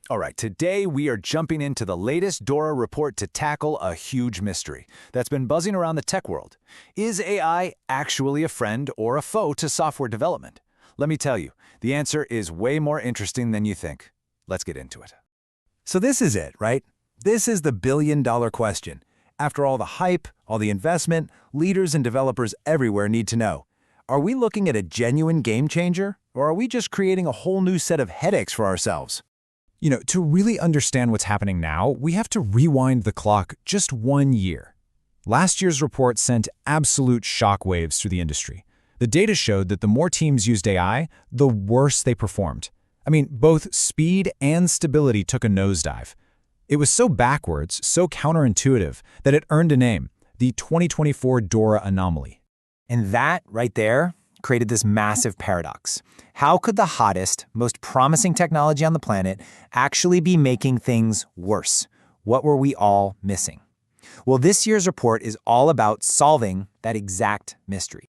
All right, today we are jumping into the latest DORA report to tackle a huge mystery that's been buzzing around the tech world. Is AI actually a friend or a foe to software development? Let me tell you, the answer is way more interesting than you think. Let's get into it. So this is it, right? This is the billion-dollar question. After all the hype, all the investment, leaders and developers everywhere need to know, are we looking at a genuine game changer, or are we just creating a whole new set of headaches for ourselves? To really understand what's happening now, we have to rewind the clock just 1 year. Last year's report sent absolute shockwaves through the industry. The data showed that the more teams used AI, the worse they performed. Both speed and stability took a nosedive. It was so backwards, so counterintuitive, that it earned a name, the 2024 DORA anomaly. And that, right there, created this massive paradox. How could the hottest, most promising technology on the planet actually be making things worse? What were we all missing? Well, this year's report is all about solving that exact mystery.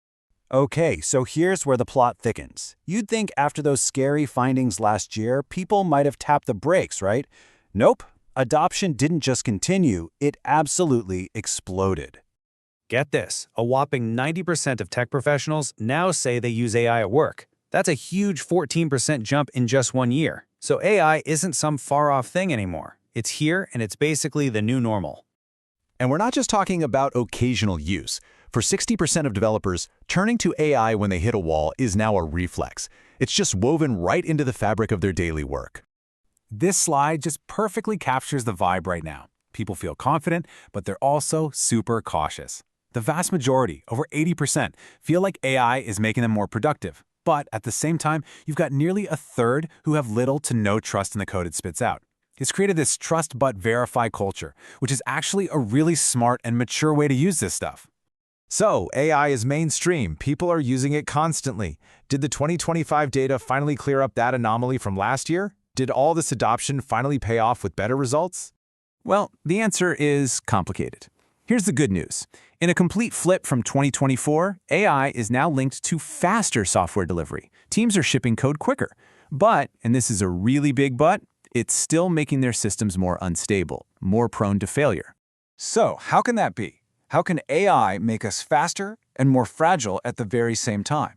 Okay, so here's where the plot thickens. You'd think after those scary findings last year, people might have tapped the brakes, right? Nope. Adoption didn't just continue, it absolutely exploded. Get this, a whopping 90% of tech professionals now say they use AI at work. That's a huge 14% jump in just 1 year. So AI isn't some far-off thing anymore. It's here, and it's basically the new normal. And we're not just talking about occasional use. For 60% of developers, turning to AI when they hit a wall is now a reflex. It's just woven right into the fabric of their daily work. This slide just perfectly captures the vibe right now. People feel confident, but they're also super cautious. The vast majority, over 80%, feel like AI is making them more productive. But at the same time, you've got nearly a third who have little to no trust in the code it spits out. It's created this trust but verify culture, which is actually a really smart and mature way to use this stuff. So, AI is mainstream. People are using it constantly. Did the 2025 data finally clear up that anomaly from last year? Did all this adoption finally pay off with better results? Well, the answer is complicated. Here's the good news. In a complete flip from 2024, AI is now linked to faster software delivery. Teams are shipping code quicker. But, and this is a really big but, it's still making their systems more unstable, more prone to failure. So, how can that be? How can AI make us faster and more fragile at the very same time?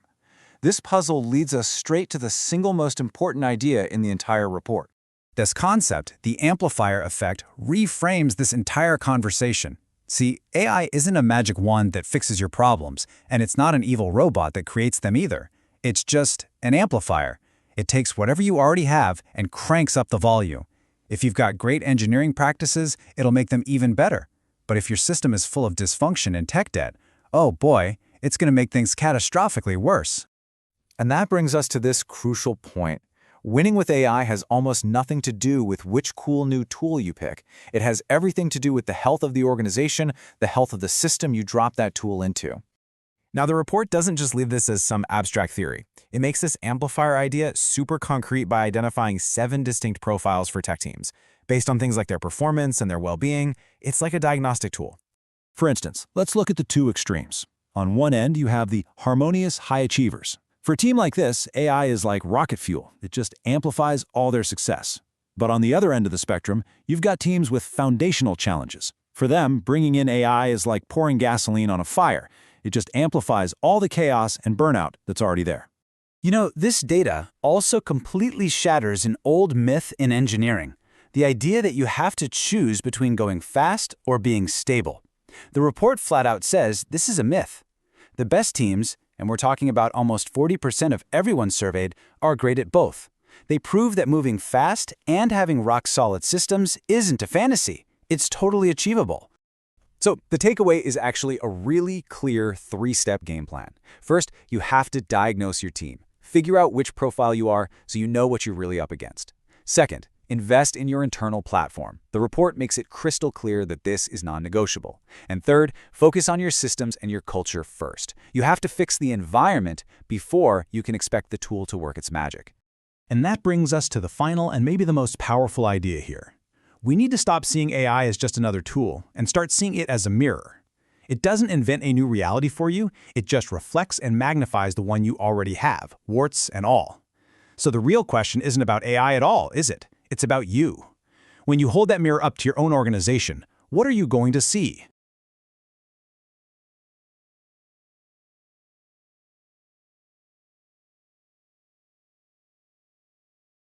This puzzle leads us straight to the single most important idea in the entire report. This concept, the amplifier effect, reframes this entire conversation. See, AI isn't a magic wand that fixes your problems, and it's not an evil robot that creates them either. It's just an amplifier. It takes whatever you already have and cranks up the volume. If you've got great engineering practices, it'll make them even better. But if your system is full of dysfunction and tech debt, oh boy, it's going to make things catastrophically worse. And that brings us to this crucial point. Winning with AI has almost nothing to do with which cool new tool you pick. It has everything to do with the health of the organization, the health of the system you drop that tool into. Now, the report doesn't just leave this as some abstract theory. It makes this amplifier idea super concrete by identifying 7 distinct profiles for tech teams. Based on things like their performance and their well-being, it's like a diagnostic tool. For instance, let's look at the 2 extremes. On one end, you have the harmonious high achievers. For a team like this, AI is like rocket fuel. It just amplifies all their success. But on the other end of the spectrum, you've got teams with foundational challenges. For them, bringing in AI is like pouring gasoline on a fire. It just amplifies all the chaos and burnout that's already there. This data also completely shatters an old myth in engineering, the idea that you have to choose between going fast or being stable. The report flat out says this is a myth. The best teams, and we're talking about almost 40% of everyone surveyed, are great at both. They prove that moving fast and having rock-solid systems isn't a fantasy. It's totally achievable. So the takeaway is actually a really clear 3-step game plan. First, you have to diagnose your team. Figure out which profile you are so you know what you're really up against. Second, invest in your internal platform. The report makes it crystal clear that this is non-negotiable. And third, focus on your systems and your culture first. You have to fix the environment before you can expect the tool to work its magic. And that brings us to the final and maybe the most powerful idea here. We need to stop seeing AI as just another tool and start seeing it as a mirror. It doesn't invent a new reality for you, it just reflects and magnifies the one you already have, warts and all. So the real question isn't about AI at all, is it? It's about you. When you hold that mirror up to your own organization, what are you going to see?